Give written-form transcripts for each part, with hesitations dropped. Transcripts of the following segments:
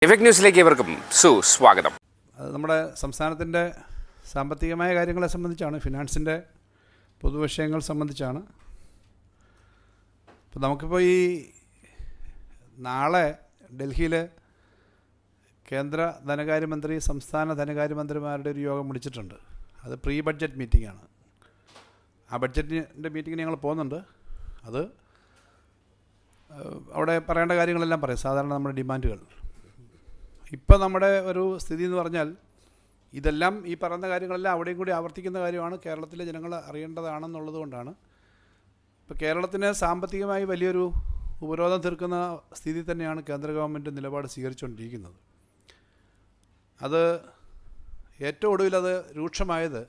Effect ന്യൂസിലേക്ക് ഇവർക്കും സുസ്വാഗതം. അത് നമ്മുടെ സംസ്ഥാനത്തിൻ്റെ സാമ്പത്തികമായ കാര്യങ്ങളെ സംബന്ധിച്ചാണ്, ഫിനാൻസിൻ്റെ പൊതുവിഷയങ്ങൾ സംബന്ധിച്ചാണ്. അപ്പോൾ നമുക്കിപ്പോൾ ഈ നാളെ ഡൽഹിയിൽ കേന്ദ്ര ധനകാര്യമന്ത്രി, സംസ്ഥാന ധനകാര്യമന്ത്രിമാരുടെ ഒരു യോഗം വിളിച്ചിട്ടുണ്ട്. അത് പ്രീ ബഡ്ജറ്റ് മീറ്റിംഗാണ്. ആ ബഡ്ജറ്റിൻ്റെ മീറ്റിങ്ങിന് ഞങ്ങൾ പോകുന്നുണ്ട്. അത് അവിടെ പറയേണ്ട കാര്യങ്ങളെല്ലാം പറയും, സാധാരണ നമ്മുടെ ഡിമാൻഡുകൾ. ഇപ്പം നമ്മുടെ ഒരു സ്ഥിതി എന്ന് പറഞ്ഞാൽ, ഇതെല്ലാം ഈ പറയുന്ന കാര്യങ്ങളെല്ലാം അവിടെയും കൂടി ആവർത്തിക്കുന്ന കാര്യമാണ്, കേരളത്തിലെ ജനങ്ങൾ അറിയേണ്ടതാണെന്നുള്ളത് കൊണ്ടാണ്. ഇപ്പോൾ കേരളത്തിന് സാമ്പത്തികമായി വലിയൊരു ഉപരോധം തീർക്കുന്ന സ്ഥിതി തന്നെയാണ് കേന്ദ്ര ഗവൺമെൻറ് നിലപാട് സ്വീകരിച്ചുകൊണ്ടിരിക്കുന്നത്. അത് ഏറ്റവും ഒടുവിലത് രൂക്ഷമായത്,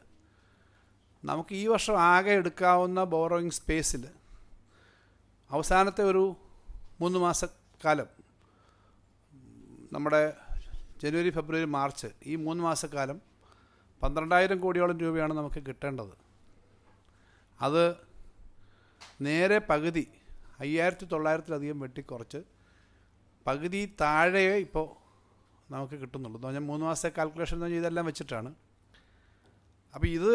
നമുക്ക് ഈ വർഷം ആകെ എടുക്കാവുന്ന ബോറോയിങ് സ്പേസിൽ അവസാനത്തെ ഒരു 3 മാസക്കാലം, നമ്മുടെ ജനുവരി, ഫെബ്രുവരി, മാർച്ച്, ഈ 3 മാസക്കാലം 12,000 കോടിയോളം രൂപയാണ് നമുക്ക് കിട്ടേണ്ടത്. അത് നേരെ പകുതി 5,900-ലധികം വെട്ടിക്കുറച്ച് പകുതി താഴെ ഇപ്പോൾ നമുക്ക് കിട്ടുന്നുള്ളൂ. എന്ന് പറഞ്ഞാൽ 3 മാസത്തെ കാൽക്കുലേഷൻ എന്ന് പറഞ്ഞാൽ ഇതെല്ലാം വെച്ചിട്ടാണ്. അപ്പോൾ ഇത്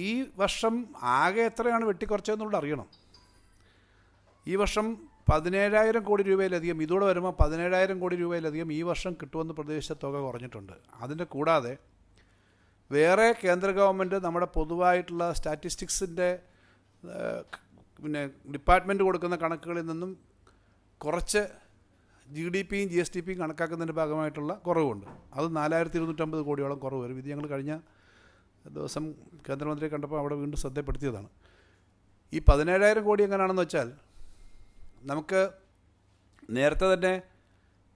ഈ വർഷം ആകെ എത്രയാണ് വെട്ടിക്കുറച്ചതെന്നുള്ളത് അറിയണം. ഈ വർഷം 17,000 കോടി രൂപയിലധികം, ഇതോടെ വരുമ്പോൾ 17,000 കോടി രൂപയിലധികം ഈ വർഷം കിട്ടുമെന്ന് പ്രതീക്ഷിച്ച തുക കുറഞ്ഞിട്ടുണ്ട്. അതിൻ്റെ കൂടാതെ വേറെ കേന്ദ്ര ഗവൺമെൻറ് നമ്മുടെ പൊതുവായിട്ടുള്ള സ്റ്റാറ്റിസ്റ്റിക്സിൻ്റെ ഡിപ്പാർട്ട്മെൻറ്റ് കൊടുക്കുന്ന കണക്കുകളിൽ നിന്നും കുറച്ച് GDP യും GSTP യും കണക്കാക്കുന്നതിൻ്റെ ഭാഗമായിട്ടുള്ള കുറവുണ്ട്. അത് 4,250 കോടിയോളം കുറവ് വരും. ഇത് ഞങ്ങൾ കഴിഞ്ഞ ദിവസം കേന്ദ്രമന്ത്രിയെ കണ്ടപ്പോൾ അവിടെ വീണ്ടും ശ്രദ്ധപ്പെടുത്തിയതാണ്. ഈ 17,000 കോടി എങ്ങനെയാണെന്ന് വെച്ചാൽ, നമുക്ക് നേരത്തെ തന്നെ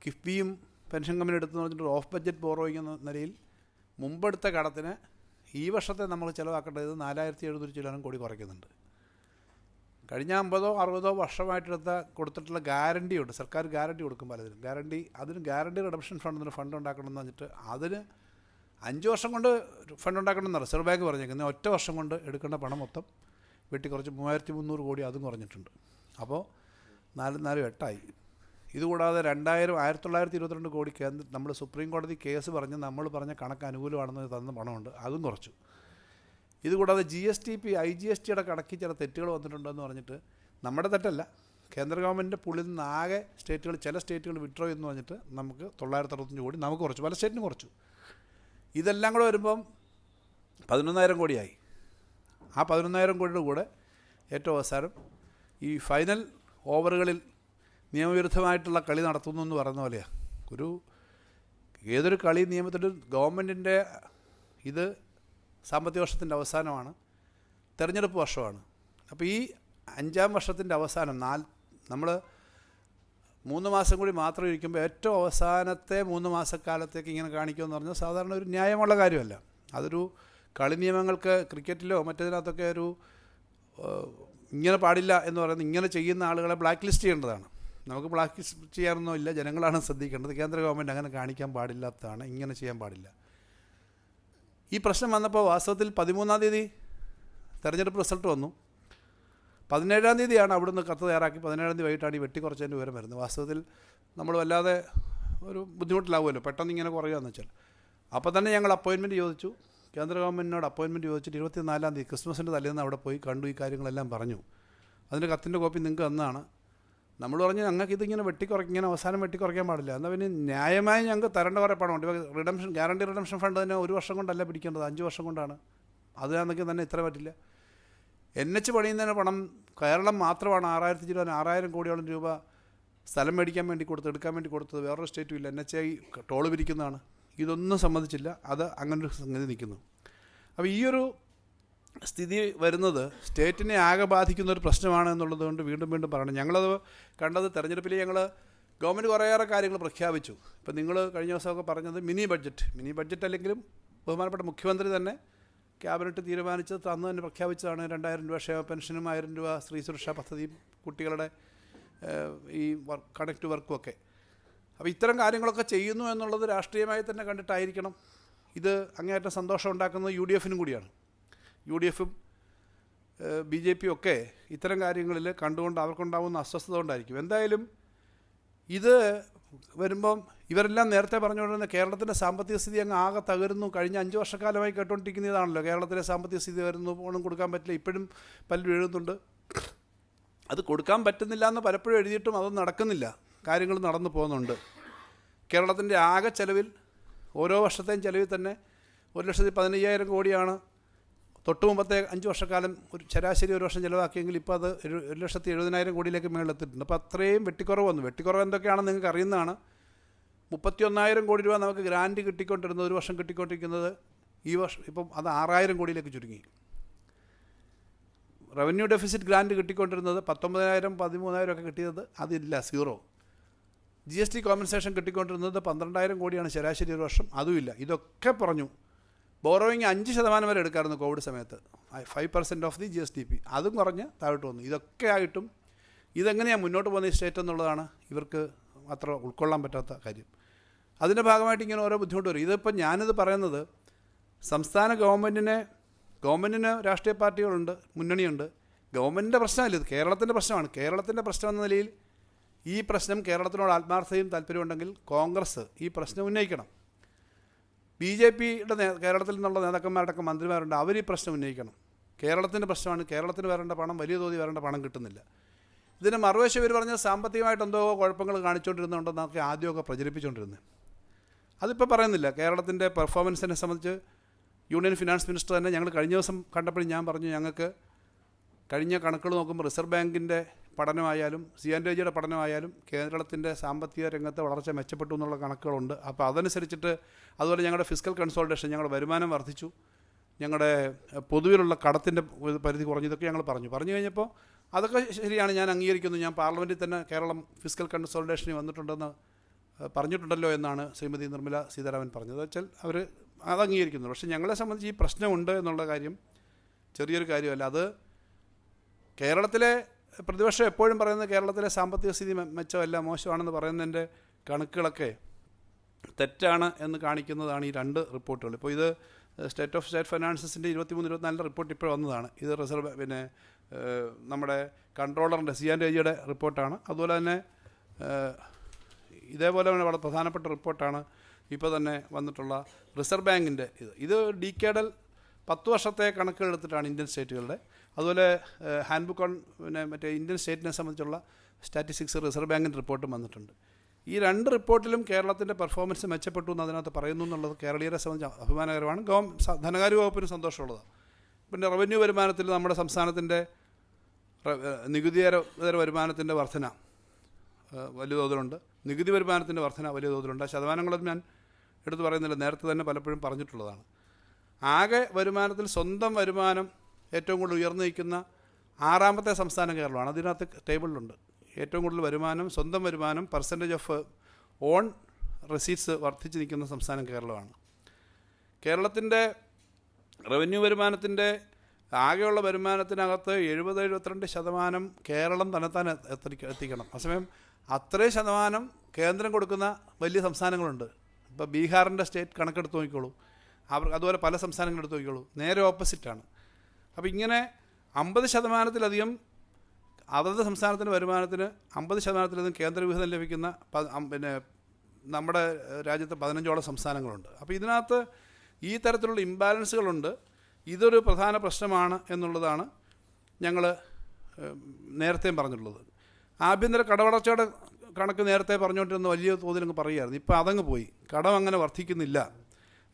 കിഫ്ബിയും പെൻഷൻ കമ്പനി എടുത്തെന്ന് പറഞ്ഞിട്ട് ഓഫ് ബഡ്ജറ്റ് ബോറോയിങ് എന്ന നിലയിൽ മുമ്പെടുത്ത കടത്തിന് ഈ വർഷത്തെ നമ്മൾ ചിലവാക്കേണ്ടത് 4,700 കോടി കുറയ്ക്കുന്നുണ്ട്. കഴിഞ്ഞ 50-60 വർഷമായിട്ടെടുത്ത കൊടുത്തിട്ടുള്ള ഗ്യാരണ്ടി ഉണ്ട്. സർക്കാർ ഗ്യാരണ്ടി കൊടുക്കും പലതിനും. അതിന് ഗ്യാരണ്ടി റിഡംഷൻ ഫണ്ട് എന്നൊരു ഫണ്ട് ഉണ്ടാക്കണമെന്ന് പറഞ്ഞിട്ട് അതിന് 5 വർഷം കൊണ്ട് ഫണ്ട് ഉണ്ടാക്കണമെന്ന് റിസർവ് ബാങ്ക് പറഞ്ഞേക്കുന്നത്. ഒറ്റ വർഷം കൊണ്ട് എടുക്കേണ്ട പണം മൊത്തം വെട്ടിക്കുറച്ച് 3,300 കോടി അതും കുറഞ്ഞിട്ടുണ്ട്. അപ്പോൾ 4,800 ഇതുകൂടാതെ 1922 കോടി നമ്മൾ സുപ്രീം കോടതി കേസ് പറഞ്ഞ് നമ്മൾ പറഞ്ഞ കണക്ക് അനുകൂലമാണെന്ന് തന്ന പണമുണ്ട്, അതും കുറച്ചു. ഇതുകൂടാതെ GSTP, IGSTയുടെ കണക്കിൽ ചില തെറ്റുകൾ വന്നിട്ടുണ്ടെന്ന് പറഞ്ഞിട്ട്, നമ്മുടെ തെറ്റല്ല, കേന്ദ്ര ഗവൺമെൻറ്റിൻ്റെ പുള്ളിൽ നിന്ന് ആകെ ചില സ്റ്റേറ്റുകൾ വിഡ്രോ എന്ന് പറഞ്ഞിട്ട് നമുക്ക് 965 കോടി നമുക്ക് കുറച്ചു, പല സ്റ്റേറ്റിനും കുറച്ചു. ഇതെല്ലാം കൂടെ വരുമ്പം 11,000 കോടിയായി. ആ 11,000 കോടിയുടെ കൂടെ ഏറ്റവും അവസാനം ഈ ഫൈനൽ ഓവറുകളിൽ നിയമവിരുദ്ധമായിട്ടുള്ള കളി നടത്തുന്നു എന്ന് പറയുന്ന പോലെയാണ്. ഏതൊരു കളി നിയമത്തിൻ്റെ ഗവൺമെൻറ്റിൻ്റെ ഇത് സാമ്പത്തിക വർഷത്തിൻ്റെ അവസാനമാണ്, തെരഞ്ഞെടുപ്പ് വർഷമാണ്. അപ്പോൾ ഈ 5-ാം വർഷത്തിൻ്റെ അവസാനം നമ്മൾ 3 മാസം കൂടി മാത്രം ഇരിക്കുമ്പോൾ ഏറ്റവും അവസാനത്തെ 3 മാസക്കാലത്തേക്ക് ഇങ്ങനെ കാണിക്കുമെന്ന് പറഞ്ഞാൽ സാധാരണ ഒരു ന്യായമുള്ള കാര്യമല്ല. അതൊരു കളി നിയമങ്ങൾക്ക്, ക്രിക്കറ്റിലോ മറ്റേതിനകത്തൊക്കെ ഇങ്ങനെ പാടില്ല എന്ന് പറയുന്നത്, ഇങ്ങനെ ചെയ്യുന്ന ആളുകളെ ബ്ലാക്ക് ലിസ്റ്റ് ചെയ്യേണ്ടതാണ്. നമുക്ക് ബ്ലാക്ക് ലിസ്റ്റ് ചെയ്യാനൊന്നും ഇല്ല, ജനങ്ങളാണ് ശ്രദ്ധിക്കേണ്ടത്. കേന്ദ്ര ഗവൺമെൻറ് അങ്ങനെ കാണിക്കാൻ പാടില്ലാത്തതാണ്, ഇങ്ങനെ ചെയ്യാൻ പാടില്ല. ഈ പ്രശ്നം വന്നപ്പോൾ വാസ്തവത്തിൽ 13-ാം തീയതി തെരഞ്ഞെടുപ്പ് റിസൾട്ട് വന്നു. 17-ാം തീയതിയാണ് അവിടുന്ന് കത്ത് തയ്യാറാക്കി 17-ാം തീയതി വൈകിട്ടാണ് ഈ വെട്ടിക്കുറച്ചതിൻ്റെ വിവരം വരുന്നത്. വാസ്തവത്തിൽ നമ്മൾ വല്ലാതെ ഒരു ബുദ്ധിമുട്ടിലാവുമല്ലോ പെട്ടെന്ന് ഇങ്ങനെ കുറയുകയെന്ന് വെച്ചാൽ. അപ്പോൾ തന്നെ ഞങ്ങൾ അപ്പോയിൻമെൻറ്റ് ചോദിച്ചു, കേന്ദ്ര ഗവൺമെൻറ്റിനോട് അപ്പോയിൻമെൻറ്റ് ചോദിച്ചിട്ട് 24-ാം തീയതി ക്രിസ്മസിൻ്റെ തലേന്ന് അവിടെ പോയി കണ്ടു, ഈ കാര്യങ്ങളെല്ലാം പറഞ്ഞു. അതിൻ്റെ കത്തിൻ്റെ കോപ്പി നിങ്ങൾക്ക് തന്നാണ്. നമ്മൾ പറഞ്ഞു, ഞങ്ങൾക്ക് ഇതിങ്ങനെ ഇങ്ങനെ അവസാനം വെട്ടിക്കുറയ്ക്കാൻ പാടില്ല, എന്നാൽ പിന്നെ ന്യായമായി ഞങ്ങൾക്ക് തരേണ്ട കുറേ പണമുണ്ട്. ഇപ്പോൾ ഗ്യാരണ്ടി റിഡംഷൻ ഫണ്ട് തന്നെ 1 വർഷം കൊണ്ടല്ല പിടിക്കേണ്ടത്, 5 വർഷം കൊണ്ടാണ്. അതിനാണെങ്കിൽ തന്നെ ഇത്ര പറ്റില്ല. NH പണിയുന്നതിന് പണം കേരളം മാത്രമാണ് 6,000 കോടിയോളം രൂപ സ്ഥലം മേടിക്കാൻ വേണ്ടി എടുക്കാൻ വേണ്ടി കൊടുത്തത്. വേറൊരു സ്റ്റേറ്റും ഇല്ല. NHI ടോള് പിരിക്കുന്നതാണ്. ഇതൊന്നും സമ്മതിച്ചില്ല, അത് അങ്ങനൊരു സംഗതി നിൽക്കുന്നു. അപ്പോൾ ഈ ഒരു സ്ഥിതി വരുന്നത് സ്റ്റേറ്റിനെ ആകെ ബാധിക്കുന്ന ഒരു പ്രശ്നമാണ് എന്നുള്ളത് കൊണ്ട് വീണ്ടും പറയണം. ഞങ്ങളത് കണ്ടത് തെരഞ്ഞെടുപ്പിൽ ഗവൺമെൻറ് കുറേയേറെ കാര്യങ്ങൾ പ്രഖ്യാപിച്ചു. ഇപ്പം നിങ്ങൾ കഴിഞ്ഞ ദിവസമൊക്കെ പറഞ്ഞത് മിനി ബഡ്ജറ്റ് അല്ലെങ്കിലും ബഹുമാനപ്പെട്ട മുഖ്യമന്ത്രി തന്നെ ക്യാബിനറ്റ് തീരുമാനിച്ചത് അന്ന് തന്നെ പ്രഖ്യാപിച്ചതാണ്. 2,000 രൂപ ക്ഷേമ പെൻഷനും 1,000 രൂപ സ്ത്രീ സുരക്ഷാ പദ്ധതിയും കുട്ടികളുടെ ഈ കണക്ട് വർക്കും ഒക്കെ. അപ്പോൾ ഇത്തരം കാര്യങ്ങളൊക്കെ ചെയ്യുന്നു എന്നുള്ളത് രാഷ്ട്രീയമായി തന്നെ കണ്ടിട്ടായിരിക്കണം. ഇത് അങ്ങേയറ്റം സന്തോഷം ഉണ്ടാക്കുന്നത് UDF-നും കൂടിയാണ്. UDF-ഉം BJP ഒക്കെ ഇത്തരം കാര്യങ്ങളിൽ കണ്ടുകൊണ്ട് അവർക്കുണ്ടാകുന്ന അസ്വസ്ഥത കൊണ്ടായിരിക്കും. എന്തായാലും ഇത് വരുമ്പം ഇവരെല്ലാം നേരത്തെ പറഞ്ഞുകൊണ്ടിരുന്ന കേരളത്തിൻ്റെ സാമ്പത്തിക സ്ഥിതി അങ്ങ് ആകെ തകരുന്നു. കഴിഞ്ഞ 5 വർഷക്കാലമായി കേട്ടുകൊണ്ടിരിക്കുന്നതാണല്ലോ, കേരളത്തിലെ സാമ്പത്തിക സ്ഥിതി വരുന്നു, ഒന്നും കൊടുക്കാൻ പറ്റില്ല. ഇപ്പോഴും പലരും എഴുതുന്നുണ്ട്. അത് കൊടുക്കാൻ പറ്റുന്നില്ല എന്ന് പലപ്പോഴും എഴുതിയിട്ടും അതൊന്നും നടക്കുന്നില്ല. കാര്യങ്ങൾ നടന്നു പോകുന്നുണ്ട്. കേരളത്തിൻ്റെ ആകെ ചെലവിൽ ഓരോ വർഷത്തെയും ചെലവിൽ തന്നെ 1,15,000 കോടിയാണ് തൊട്ട് മുമ്പത്തെ 5 വർഷക്കാലം ഒരു ശരാശരി ഒരു വർഷം ചിലവാക്കിയെങ്കിൽ ഇപ്പോൾ അത് 1,70,000 കോടിയിലേക്ക് മേളിലെത്തിയിട്ടുണ്ട്. അപ്പോൾ അത്രയും വെട്ടിക്കുറവ് വന്നു. വെട്ടിക്കുറവ് എന്തൊക്കെയാണെന്ന് നിങ്ങൾക്ക് അറിയുന്നതാണ്. 31,000 കോടി രൂപ നമുക്ക് ഗ്രാൻറ്റ് കിട്ടിക്കൊണ്ടിരുന്നത്, ഒരു വർഷം കിട്ടിക്കൊണ്ടിരിക്കുന്നത് ഈ വർഷം ഇപ്പം അത് 6,000 കോടിയിലേക്ക് ചുരുങ്ങി. റവന്യൂ ഡെഫിസിറ്റ് ഗ്രാൻറ്റ് കിട്ടിക്കൊണ്ടിരുന്നത് 19,000 13,000 ഒക്കെ കിട്ടിയത് അതില്ല, സീറോ. GST കോമ്പൻസേഷൻ കിട്ടിക്കൊണ്ടിരുന്നത് 12,000 കോടിയാണ് ശരാശരി ഒരു വർഷം, അതുമില്ല. ഇതൊക്കെ പറഞ്ഞു. ബോറോയിങ് 5% വരെ എടുക്കാമായിരുന്നു കോവിഡ് സമയത്ത്, 5% ഓഫ് ദി GSDP, അതും കുറഞ്ഞ് താഴോട്ട് വന്നു. ഇതൊക്കെ ആയിട്ടും ഇതെങ്ങനെയാണ് മുന്നോട്ട് പോകുന്ന ഈ സ്റ്റേറ്റ് എന്നുള്ളതാണ് ഇവർക്ക് അത്ര ഉൾക്കൊള്ളാൻ പറ്റാത്ത കാര്യം. അതിൻ്റെ ഭാഗമായിട്ട് ഇങ്ങനെ ഓരോ ബുദ്ധിമുട്ട് വരും. ഇതിപ്പോൾ ഞാനിത് പറയുന്നത് സംസ്ഥാന ഗവൺമെൻറ്റിന് രാഷ്ട്രീയ പാർട്ടികളുണ്ട്, മുന്നണിയുണ്ട്. ഗവൺമെൻറ്റിൻ്റെ പ്രശ്നമല്ല ഇത്, കേരളത്തിൻ്റെ പ്രശ്നമാണ്. കേരളത്തിൻ്റെ പ്രശ്നം എന്ന നിലയിൽ ഈ പ്രശ്നം കേരളത്തിനോട് ആത്മാർത്ഥതയും താല്പര്യമുണ്ടെങ്കിൽ കോൺഗ്രസ് ഈ പ്രശ്നം ഉന്നയിക്കണം. BJPയുടെ കേരളത്തിൽ നിന്നുള്ള നേതാക്കന്മാരടക്കം മന്ത്രിമാരുണ്ട്, അവർ ഈ പ്രശ്നം ഉന്നയിക്കണം. കേരളത്തിൻ്റെ പ്രശ്നമാണ്, കേരളത്തിന് വരേണ്ട പണം, വലിയ തോതിൽ വരേണ്ട പണം കിട്ടുന്നില്ല. ഇതിന് മറുവശം ഇവർ പറഞ്ഞ സാമ്പത്തികമായിട്ട് എന്തോ കുഴപ്പങ്ങൾ കാണിച്ചുകൊണ്ടിരുന്നുണ്ടെന്നൊക്കെ ആദ്യമൊക്കെ പ്രചരിപ്പിച്ചുകൊണ്ടിരുന്നത്. അതിപ്പോൾ പറയുന്നില്ല. കേരളത്തിൻ്റെ പെർഫോമൻസിനെ സംബന്ധിച്ച് യൂണിയൻ ഫിനാൻസ് മിനിസ്റ്റർ തന്നെ ഞങ്ങൾ കഴിഞ്ഞ ദിവസം കണ്ടപ്പോഴും ഞാൻ പറഞ്ഞു, ഞങ്ങൾക്ക് കഴിഞ്ഞ കണക്കുകൾ നോക്കുമ്പോൾ റിസർവ് ബാങ്കിൻ്റെ പഠനമായാലും CNRAGയുടെ പഠനമായാലും കേരളത്തിൻ്റെ സാമ്പത്തിക രംഗത്തെ വളർച്ച മെച്ചപ്പെട്ടു എന്നുള്ള കണക്കുകളുണ്ട്. അപ്പോൾ അതനുസരിച്ചിട്ട് അതുപോലെ ഞങ്ങളുടെ ഫിസ്ക്കൽ കൺസോളിഡേഷൻ, ഞങ്ങളുടെ വരുമാനം വർദ്ധിച്ചു, ഞങ്ങളുടെ പൊതുവിലുള്ള കടത്തിൻ്റെ പരിധി കുറഞ്ഞു, ഇതൊക്കെ ഞങ്ങൾ പറഞ്ഞു കഴിഞ്ഞപ്പോൾ അതൊക്കെ ശരിയാണ്, ഞാൻ അംഗീകരിക്കുന്നു. ഞാൻ പാർലമെൻറ്റിൽ തന്നെ കേരളം ഫിസ്ക്കൽ കൺസോളിഡേഷനിൽ വന്നിട്ടുണ്ടെന്ന് പറഞ്ഞിട്ടുണ്ടല്ലോ എന്നാണ് ശ്രീമതി നിർമ്മല സീതാരാമൻ പറഞ്ഞത്. വെച്ചാൽ അവർ അത് അംഗീകരിക്കുന്നു. പക്ഷേ ഞങ്ങളെ സംബന്ധിച്ച് ഈ പ്രശ്നമുണ്ട് എന്നുള്ള കാര്യം ചെറിയൊരു കാര്യമല്ല. അത് കേരളത്തിലെ പ്രതിപക്ഷം എപ്പോഴും പറയുന്നത് കേരളത്തിലെ സാമ്പത്തിക സ്ഥിതി മെച്ചമല്ല, മോശമാണെന്ന് പറയുന്നതിൻ്റെ കണക്കുകളൊക്കെ തെറ്റാണ് എന്ന് കാണിക്കുന്നതാണ് ഈ 2 റിപ്പോർട്ടുകൾ. ഇപ്പോൾ ഇത് സ്റ്റേറ്റ് ഫൈനാൻസസിൻ്റെ 23-24 റിപ്പോർട്ട് ഇപ്പോൾ വന്നതാണ്. ഇത് നമ്മുടെ കൺട്രോളറിൻ്റെ CNRAGയുടെ റിപ്പോർട്ടാണ്. അതുപോലെ തന്നെ ഇതേപോലെ വളരെ പ്രധാനപ്പെട്ട റിപ്പോർട്ടാണ് ഇപ്പോൾ തന്നെ വന്നിട്ടുള്ള റിസർവ് ബാങ്കിൻ്റെ. ഇത് ഡീക്കേഡൽ 10 വർഷത്തെ കണക്കുകൾ എടുത്തിട്ടാണ് ഇന്ത്യൻ സ്റ്റേറ്റുകളുടെ. അതുപോലെ ഹാൻഡ് ബുക്ക് ഓൺ മറ്റേ ഇന്ത്യൻ സ്റ്റേറ്റിനെ സംബന്ധിച്ചുള്ള സ്റ്റാറ്റിസ്റ്റിക്സ് റിസർവ് ബാങ്കിൻ്റെ റിപ്പോർട്ടും വന്നിട്ടുണ്ട്. ഈ 2 റിപ്പോർട്ടിലും കേരളത്തിൻ്റെ പെർഫോമൻസ് മെച്ചപ്പെട്ടു എന്ന് അതിനകത്ത് പറയുന്നു എന്നുള്ളത് കേരളീയരെ സംബന്ധിച്ച് അഭിമാനകരമാണ്. ധനകാര്യ വകുപ്പിന് സന്തോഷമുള്ളതാണ്. പിന്നെ റവന്യൂ വരുമാനത്തിൽ നമ്മുടെ സംസ്ഥാനത്തിൻ്റെ നികുതിയേതര വരുമാനത്തിൻ്റെ വർധന വലിയ തോതിലുണ്ട്, നികുതി വരുമാനത്തിൻ്റെ വർധന വലിയ തോതിലുണ്ട്. ശതമാനങ്ങളൊന്നും ഞാൻ എടുത്തു പറയുന്നില്ല, നേരത്തെ തന്നെ പലപ്പോഴും പറഞ്ഞിട്ടുള്ളതാണ്. ആകെ വരുമാനത്തിൽ സ്വന്തം വരുമാനം ഏറ്റവും കൂടുതൽ ഉയർന്നു നിൽക്കുന്ന 6ാമത്തെ സംസ്ഥാനം കേരളമാണ്. അതിനകത്ത് ടേബിളിലുണ്ട്. ഏറ്റവും കൂടുതൽ വരുമാനം, സ്വന്തം വരുമാനം പെർസെൻറ്റേജ് ഓഫ് ഓൺ റെസീറ്റ്സ് വർദ്ധിച്ച് നിൽക്കുന്ന സംസ്ഥാനം കേരളമാണ്. കേരളത്തിൻ്റെ റവന്യൂ വരുമാനത്തിൻ്റെ ആകെയുള്ള വരുമാനത്തിനകത്ത് 70-72% കേരളം തന്നെത്താൻ എത്തിക്കണം. അതേസമയം അത്രയും ശതമാനം കേന്ദ്രം കൊടുക്കുന്ന വലിയ സംസ്ഥാനങ്ങളുണ്ട്. ഇപ്പോൾ ബീഹാറിൻ്റെ സ്റ്റേറ്റ് കണക്കെടുത്ത് നോക്കിക്കോളൂ, അതുപോലെ പല സംസ്ഥാനങ്ങളെടുത്ത് നോക്കിക്കോളൂ, നേരെ ഓപ്പോസിറ്റാണ്. അപ്പോൾ ഇങ്ങനെ 50%-ലധികം അതത് സംസ്ഥാനത്തിൻ്റെ വരുമാനത്തിന് 50%-ലധികം കേന്ദ്രവിഹിതം ലഭിക്കുന്ന നമ്മുടെ രാജ്യത്ത് 15ഓളം സംസ്ഥാനങ്ങളുണ്ട്. അപ്പോൾ ഇതിനകത്ത് ഈ തരത്തിലുള്ള ഇംബാലൻസുകളുണ്ട്. ഇതൊരു പ്രധാന പ്രശ്നമാണ് എന്നുള്ളതാണ് ഞങ്ങൾ നേരത്തെയും പറഞ്ഞിട്ടുള്ളത്. ആഭ്യന്തര കടവളർച്ചയുടെ കണക്ക് നേരത്തെ പറഞ്ഞുകൊണ്ടിരുന്ന വലിയ തോതിലങ്ങ് പറയുമായിരുന്നു. ഇപ്പോൾ അതങ്ങ് പോയി, കടം അങ്ങനെ വർദ്ധിക്കുന്നില്ല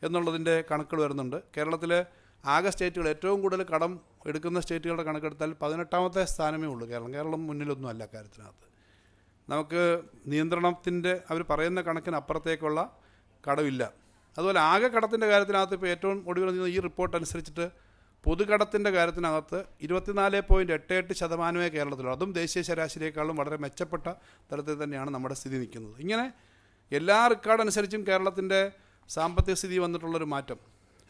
എന്നുള്ളതിൻ്റെ കണക്കുകൾ വരുന്നുണ്ട്. കേരളത്തിലെ ആകെ സ്റ്റേറ്റുകൾ ഏറ്റവും കൂടുതൽ കടം എടുക്കുന്ന സ്റ്റേറ്റുകളുടെ കണക്കെടുത്താൽ 18ാമത്തെ സ്ഥാനമേ ഉള്ളൂ കേരളം മുന്നിലൊന്നും അല്ല കാര്യത്തിനകത്ത്. നമുക്ക് നിയന്ത്രണത്തിൻ്റെ അവർ പറയുന്ന കണക്കിന് അപ്പുറത്തേക്കുള്ള കടമില്ല. അതുപോലെ ആകെ കടത്തിൻ്റെ കാര്യത്തിനകത്ത് ഇപ്പോൾ ഏറ്റവും ഒടുവിൽ ഈ റിപ്പോർട്ട് അനുസരിച്ചിട്ട് പൊതുകടത്തിൻ്റെ കാര്യത്തിനകത്ത് 24.88% കേരളത്തിലുള്ളൂ. അതും ദേശീയ ശരാശരിയേക്കാളും വളരെ മെച്ചപ്പെട്ട തരത്തിൽ തന്നെയാണ് നമ്മുടെ സ്ഥിതി നിൽക്കുന്നത്. ഇങ്ങനെ എല്ലാ റെക്കോർഡ് അനുസരിച്ചും കേരളത്തിൻ്റെ സാമ്പത്തിക സ്ഥിതി വന്നിട്ടുള്ളൊരു മാറ്റം,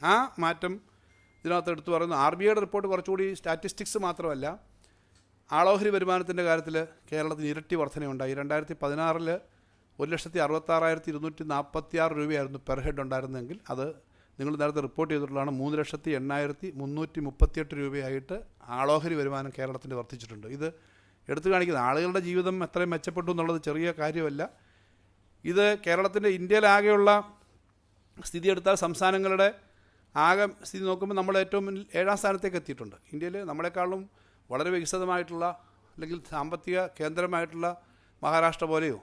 ആ മാറ്റം ഇതിനകത്ത് എടുത്തു പറയുന്നു. RBIയുടെ റിപ്പോർട്ട് കുറച്ചുകൂടി സ്റ്റാറ്റിസ്റ്റിക്സ് മാത്രമല്ല, ആളോഹരി വരുമാനത്തിൻ്റെ കാര്യത്തിൽ കേരളത്തിന് ഇരട്ടി വർധനയുണ്ടായി. 2016 1,66,246 രൂപയായിരുന്നു പെർ ഹെഡ് ഉണ്ടായിരുന്നെങ്കിൽ അത് നിങ്ങൾ നേരത്തെ റിപ്പോർട്ട് ചെയ്തിട്ടുള്ളതാണ് 3,80,838 രൂപയായിട്ട് ആളോഹരി വരുമാനം കേരളത്തിൻ്റെ വർദ്ധിച്ചിട്ടുണ്ട്. ഇത് എടുത്തു കാണിക്കുന്നത് ആളുകളുടെ ജീവിതം എത്രയും മെച്ചപ്പെട്ടു എന്നുള്ളത് ചെറിയ കാര്യമല്ല. ഇത് കേരളത്തിൻ്റെ ഇന്ത്യയിലാകെയുള്ള സ്ഥിതി എടുത്താൽ സംസ്ഥാനങ്ങളുടെ ആകെ സ്ഥിതി നോക്കുമ്പോൾ നമ്മൾ ഏറ്റവും മുന്നിൽ 7ാം സ്ഥാനത്തേക്ക് എത്തിയിട്ടുണ്ട്. ഇന്ത്യയിൽ നമ്മളെക്കാളും വളരെ വികസിതമായിട്ടുള്ള അല്ലെങ്കിൽ സാമ്പത്തിക കേന്ദ്രമായിട്ടുള്ള മഹാരാഷ്ട്ര പോലെയോ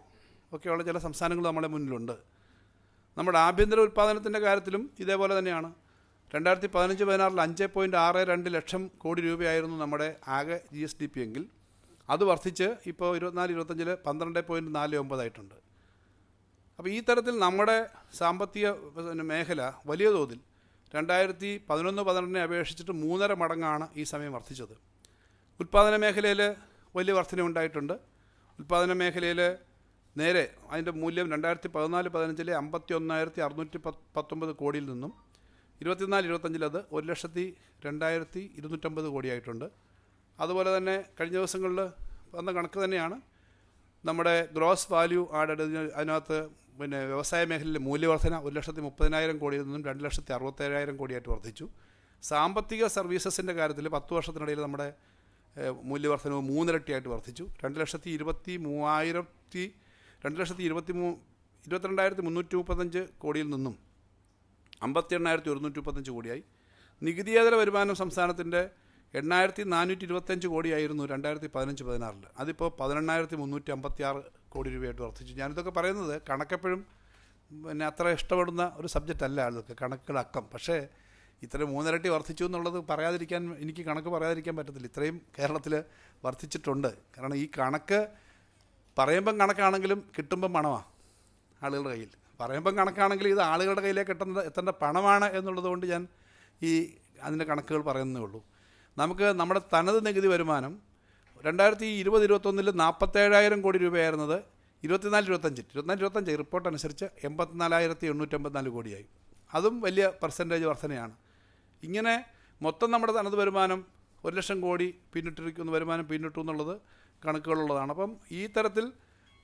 ഒക്കെയുള്ള ചില സംസ്ഥാനങ്ങൾ നമ്മുടെ മുന്നിലുണ്ട്. നമ്മുടെ ആഭ്യന്തര ഉൽപ്പാദനത്തിൻ്റെ കാര്യത്തിലും ഇതേപോലെ തന്നെയാണ്. 2015-16 5.62 ലക്ഷം കോടി രൂപയായിരുന്നു നമ്മുടെ ആകെ GSDP എങ്കിൽ അത് വർദ്ധിച്ച് ഇപ്പോൾ 24-25 12.49 ആയിട്ടുണ്ട്. അപ്പോൾ ഈ തരത്തിൽ നമ്മുടെ സാമ്പത്തിക മേഖല വലിയ തോതിൽ 2011-12 അപേക്ഷിച്ചിട്ട് 3.5 മടങ്ങാണ് ഈ സമയം വർദ്ധിച്ചത്. ഉൽപ്പാദന മേഖലയിൽ വലിയ വർധന ഉണ്ടായിട്ടുണ്ട്. ഉൽപ്പാദന മേഖലയിൽ നേരെ അതിൻ്റെ മൂല്യം 2014-15 51,619 കോടിയിൽ നിന്നും 24-25 അത് 1,02,250 കോടിയായിട്ടുണ്ട്. അതുപോലെ തന്നെ കഴിഞ്ഞ ദിവസങ്ങളിൽ വന്ന കണക്ക് തന്നെയാണ് നമ്മുടെ ഗ്രോസ് വാല്യൂ ആഡഡ്. അതിനകത്ത് വ്യവസായ മേഖലയിലെ മൂല്യവർധന 1,30,000 കോടിയിൽ നിന്നും 2,67,000 കോടിയായിട്ട് വർദ്ധിച്ചു. സാമ്പത്തിക സർവീസസിൻ്റെ കാര്യത്തിൽ 10 വർഷത്തിനിടയിൽ നമ്മുടെ മൂല്യവർധനവ് 3 ഇരട്ടിയായിട്ട് വർദ്ധിച്ചു. 22,335 കോടിയിൽ നിന്നും 58,135 കോടിയായി. നികുതിയേതര വരുമാനം സംസ്ഥാനത്തിൻ്റെ 8,425 കോടിയായിരുന്നു 2015-16. അതിപ്പോൾ 18,356 കോടി രൂപയായിട്ട് വർദ്ധിച്ചു. ഞാനിതൊക്കെ പറയുന്നത് കണക്കെപ്പോഴും അത്ര ഇഷ്ടപ്പെടുന്ന ഒരു സബ്ജക്റ്റ് അല്ല അതൊക്കെ കണക്കുകളക്കം. പക്ഷേ ഇത്ര 3 ഇരട്ടി വർദ്ധിച്ചു എന്നുള്ളത് എനിക്ക് കണക്ക് പറയാതിരിക്കാൻ പറ്റത്തില്ല. ഇത്രയും കേരളത്തിൽ വർദ്ധിച്ചിട്ടുണ്ട്. കാരണം ഈ കണക്ക് പറയുമ്പം കണക്കാണെങ്കിലും കിട്ടുമ്പം പണമാണ് ആളുകളുടെ കയ്യിൽ. പറയുമ്പം കണക്കാണെങ്കിൽ ഇത് ആളുകളുടെ കയ്യിലേക്ക് എത്തേണ്ട പണമാണ് എന്നുള്ളത് കൊണ്ട് ഞാൻ അതിൻ്റെ കണക്കുകൾ പറയുന്നേ ഉള്ളൂ. നമുക്ക് നമ്മുടെ തനത് നികുതി വരുമാനം 2020-21 47,000 കോടി രൂപയായിരുന്നത് 24-25 റിപ്പോർട്ട് അനുസരിച്ച് 84,854 കോടിയായി. അതും വലിയ പെർസെൻറ്റേജ് വർധനയാണ്. ഇങ്ങനെ മൊത്തം നമ്മുടെ തനത് വരുമാനം 1,00,000 കോടി വരുമാനം പിന്നിട്ടു എന്നുള്ളത് കണക്കുകളുള്ളതാണ്. അപ്പം ഈ തരത്തിൽ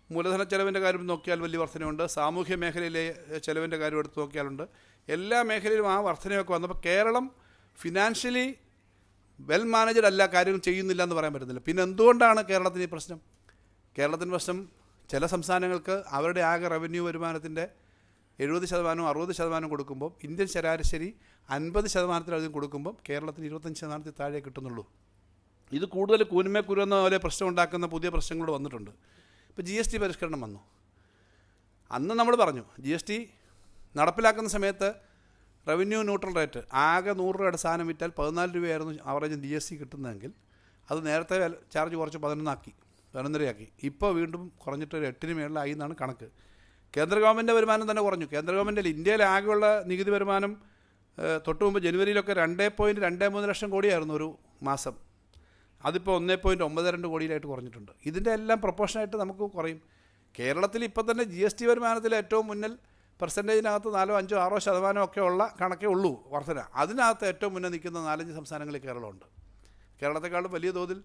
മൂലധന ചെലവിൻ്റെ കാര്യം നോക്കിയാൽ വലിയ വർധനയുണ്ട്. സാമൂഹ്യ മേഖലയിലെ ചെലവിൻ്റെ കാര്യം എടുത്ത് നോക്കിയാലുണ്ട്. എല്ലാ മേഖലയിലും ആ വർധനയൊക്കെ വന്നപ്പോൾ കേരളം ഫിനാൻഷ്യലി വെൽ മാനേജഡ് അല്ല, കാര്യങ്ങൾ ചെയ്യുന്നില്ല എന്ന് പറയാൻ പറ്റുന്നില്ല. പിന്നെ എന്തുകൊണ്ടാണ് കേരളത്തിന് ഈ പ്രശ്നം? കേരളത്തിൻ്റെ പ്രശ്നം ചില സംസ്ഥാനങ്ങൾക്ക് അവരുടെ ആകെ റവന്യൂ വരുമാനത്തിൻ്റെ 70%-60% കൊടുക്കുമ്പോൾ ഇന്ത്യൻ ശരാശരി 50%-ലധികം കൊടുക്കുമ്പോൾ കേരളത്തിന് 25% താഴെ കിട്ടുന്നുള്ളൂ. ഇത് കൂടുതൽ കൂനുന്ന പോലെ പ്രശ്നം ഉണ്ടാക്കുന്ന പുതിയ പ്രശ്നങ്ങൾ വന്നിട്ടുണ്ട്. ഇപ്പോൾ GST പരിഷ്കരണം വന്നു. അന്ന് നമ്മൾ പറഞ്ഞു GST നടപ്പിലാക്കുന്ന സമയത്ത് റവന്യൂ ന്യൂട്രൽ റേറ്റ് ആകെ 100 രൂപയുടെ സാധനം വിറ്റാൽ 14 രൂപയായിരുന്നു ആവറേജ് GST കിട്ടുന്നതെങ്കിൽ അത് നേരത്തെ ചാർജ് കുറച്ച് 11 ആക്കി. ഇപ്പോൾ വീണ്ടും കുറഞ്ഞിട്ട് ഒരു 8 മേളിലായി എന്നാണ് കണക്ക്. കേന്ദ്ര ഗവൺമെൻറ് വരുമാനം തന്നെ കുറഞ്ഞു. കേന്ദ്ര ഗവൺമെൻറ്റിൽ ഇന്ത്യയിലെ ആകെയുള്ള നികുതി വരുമാനം തൊട്ട് മുമ്പ് ജനുവരിയിലൊക്കെ 2.23 ലക്ഷം കോടിയായിരുന്നു ഒരു മാസം. അതിപ്പോൾ 1.92 കോടിയിലായിട്ട് കുറഞ്ഞിട്ടുണ്ട്. ഇതിൻ്റെ എല്ലാം പ്രൊപ്പോർഷനായിട്ട് നമുക്ക് കുറയും. കേരളത്തിൽ ഇപ്പോൾ തന്നെ GST വരുമാനത്തിൽ ഏറ്റവും മുന്നിൽ പെർസെൻറ്റേജിനകത്ത് 4-5-6% ഒക്കെ ഉള്ള കണക്കേ ഉള്ളൂ വർധന. അതിനകത്ത് ഏറ്റവും മുന്നേ നിൽക്കുന്ന 4-5 സംസ്ഥാനങ്ങളിൽ കേരളമുണ്ട്. കേരളത്തെക്കാളും വലിയ തോതിൽ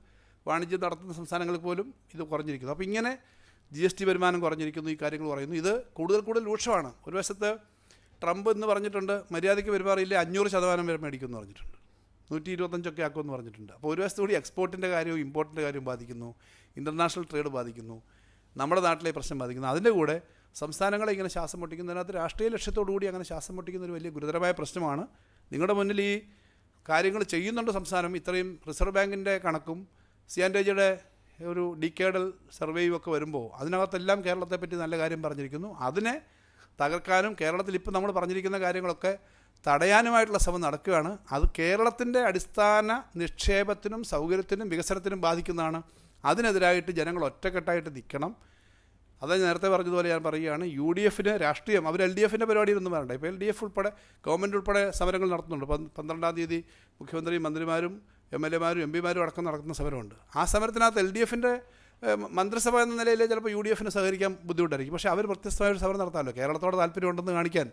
വാണിജ്യം നടത്തുന്ന സംസ്ഥാനങ്ങളിൽ പോലും ഇത് കുറഞ്ഞിരിക്കുന്നു. അപ്പോൾ ഇങ്ങനെ GST വരുമാനം കുറഞ്ഞിരിക്കുന്നു, ഈ കാര്യങ്ങൾ പറയുന്നു. ഇത് കൂടുതൽ രൂക്ഷമാണ്. ഒരു വശത്ത് ട്രംപ് എന്ന് പറഞ്ഞിട്ടുണ്ട് മര്യാദയ്ക്ക് പെരുമാറിയില്ലേ 500% വരെ മേടിക്കുമെന്ന് പറഞ്ഞിട്ടുണ്ട്. 125 ആക്കുമെന്ന് പറഞ്ഞിട്ടുണ്ട്. അപ്പോൾ ഒരു വശത്തുകൂടി എക്സ്പോർട്ടിൻ്റെ കാര്യവും ഇമ്പോർട്ടിൻ്റെ കാര്യവും ബാധിക്കുന്നു, ഇൻ്റർനാഷണൽ ട്രേഡ് ബാധിക്കുന്നു, നമ്മുടെ നാട്ടിലെ പ്രശ്നം ബാധിക്കുന്നു. അതിൻ്റെ കൂടെ സംസ്ഥാനങ്ങളെ ഇങ്ങനെ ശ്വാസം മുട്ടിക്കുന്നതിനകത്ത് രാഷ്ട്രീയ ലക്ഷ്യത്തോടു കൂടി അങ്ങനെ ശ്വാസം മുട്ടിക്കുന്ന ഒരു വലിയ ഗുരുതരമായ പ്രശ്നമാണ്. നിങ്ങളുടെ മുന്നിൽ ഈ കാര്യങ്ങൾ ചെയ്യുന്നുണ്ട് സംസ്ഥാനം. ഇത്രയും റിസർവ് ബാങ്കിൻ്റെ കണക്കും CNTG-യുടെ ഒരു ഡിക്കേഡൽ സർവേയും ഒക്കെ വരുമ്പോൾ അതിനകത്തെല്ലാം കേരളത്തെപ്പറ്റി നല്ല കാര്യം പറഞ്ഞിരിക്കുന്നു. അതിനെ തകർക്കാനും കേരളത്തിൽ ഇപ്പോൾ നമ്മൾ പറഞ്ഞിരിക്കുന്ന കാര്യങ്ങളൊക്കെ തടയാനുമായിട്ടുള്ള ശ്രമം നടക്കുകയാണ്. അത് കേരളത്തിൻ്റെ അടിസ്ഥാന നിക്ഷേപത്തിനും സൗകര്യത്തിനും വികസനത്തിനും ബാധിക്കുന്നതാണ്. അതിനെതിരായിട്ട് ജനങ്ങൾ ഒറ്റക്കെട്ടായിട്ട് നിൽക്കണം. അത് നേരത്തെ പറഞ്ഞതുപോലെ ഞാൻ പറയുകയാണ്, UDFന് രാഷ്ട്രീയം അവർ LDFൻ്റെ പരിപാടിയിലൊന്നും വരണ്ട. ഇപ്പോൾ LDF ഉൾപ്പെടെ ഗവൺമെൻറ് ഉൾപ്പെടെ സമരങ്ങൾ നടത്തുന്നുണ്ട്. 12-ാം തീയതി മുഖ്യമന്ത്രിയും മന്ത്രിമാരും MLA-മാരും MP-മാരും അടക്കം നടത്തുന്ന സമരമുണ്ട്. ആ സമരത്തിനകത്ത് LDFൻ്റെ മന്ത്രിസഭ എന്ന നിലയിൽ ചിലപ്പോൾ UDFന് സഹകരിക്കാൻ ബുദ്ധിമുട്ടായിരിക്കും. പക്ഷേ അവർ വ്യത്യസ്തമായൊരു സമരം നടത്താമല്ലോ. കേരളത്തോട് താല്പര്യമുണ്ടെന്ന് കാണിക്കാൻ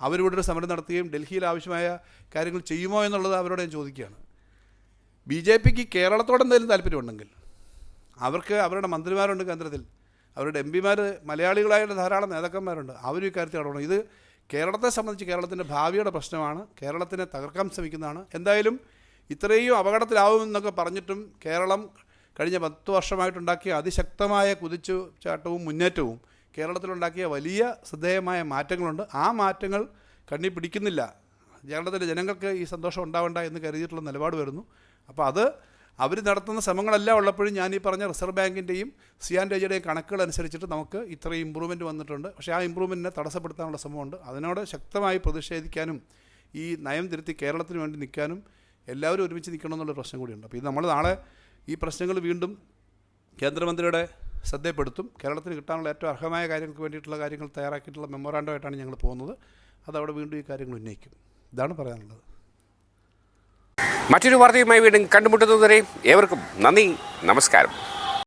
അവരിവിടെ ഒരു സമരം നടത്തുകയും ഡൽഹിയിൽ ആവശ്യമായ കാര്യങ്ങൾ ചെയ്യുമോ എന്നുള്ളത് അവരോട് ഞാൻ ചോദിക്കുകയാണ്. BJPക്ക് കേരളത്തോട് എന്തെങ്കിലും താല്പര്യമുണ്ടെങ്കിൽ അവർക്ക് അവരുടെ മന്ത്രിമാരുണ്ട് കേന്ദ്രത്തിൽ, അവരുടെ MP-മാർ മലയാളികളായിട്ട് ധാരാളം നേതാക്കന്മാരുണ്ട്. അവരും ഇക്കാര്യത്തിൽ ഇടപെടണം. ഇത് കേരളത്തെ സംബന്ധിച്ച് കേരളത്തിൻ്റെ ഭാവിയുടെ പ്രശ്നമാണ്. കേരളത്തിനെ തകർക്കാൻ ശ്രമിക്കുന്നതാണ്. എന്തായാലും ഇത്രയും അപകടത്തിലാവുമെന്നൊക്കെ പറഞ്ഞിട്ടും കേരളം കഴിഞ്ഞ 10 വർഷമായിട്ടുണ്ടാക്കിയ അതിശക്തമായ കുതിച്ചുചാട്ടവും മുന്നേറ്റവും കേരളത്തിലുണ്ടാക്കിയ വലിയ ശ്രദ്ധേയമായ മാറ്റങ്ങളുണ്ട്. ആ മാറ്റങ്ങൾ കണ്ണി പിടിക്കുന്നില്ല. കേരളത്തിലെ ജനങ്ങൾക്ക് ഈ സന്തോഷം ഉണ്ടാവേണ്ട എന്ന് കരുതിയിട്ടുള്ള നിലപാട് വരുന്നു. അപ്പോൾ അത് അവർ നടത്തുന്ന ശ്രമങ്ങളെല്ലാം ഉള്ളപ്പോഴും ഞാൻ ഈ പറഞ്ഞ റിസർവ് ബാങ്കിൻ്റെയും CNRAയുടെയും കണക്കുകൾ അനുസരിച്ചിട്ട് നമുക്ക് ഇത്രയും ഇമ്പ്രൂവ്മെൻറ്റ് വന്നിട്ടുണ്ട്. പക്ഷേ ആ ഇമ്പ്രൂവ്മെൻറ്റിനെ തടസ്സപ്പെടുത്താനുള്ള ശ്രമമുണ്ട്. അതിനോട് ശക്തമായി പ്രതിഷേധിക്കാനും ഈ നയം തിരുത്തി കേരളത്തിന് വേണ്ടി നിൽക്കാനും എല്ലാവരും ഒരുമിച്ച് നിൽക്കണമെന്നുള്ള പ്രശ്നം കൂടിയുണ്ട്. അപ്പോൾ ഇത് നമ്മൾ നാളെ ഈ പ്രശ്നങ്ങൾ വീണ്ടും കേന്ദ്രമന്ത്രിയുടെ ശ്രദ്ധപ്പെടുത്തും. കേരളത്തിന് കിട്ടാനുള്ള ഏറ്റവും അർഹമായ കാര്യങ്ങൾക്ക് വേണ്ടിയിട്ടുള്ള കാര്യങ്ങൾ തയ്യാറാക്കിയിട്ടുള്ള മെമ്മോറാണ്ടമായിട്ടാണ് ഞങ്ങൾ പോകുന്നത്. അതവിടെ വീണ്ടും ഈ കാര്യങ്ങൾ ഉന്നയിക്കും. ഇതാണ് പറയാനുള്ളത്. മറ്റൊരു വാർത്തയുമായി വീണ്ടും കണ്ടുമുട്ടുന്നതുവരെ ഏവർക്കും നന്ദി, നമസ്കാരം.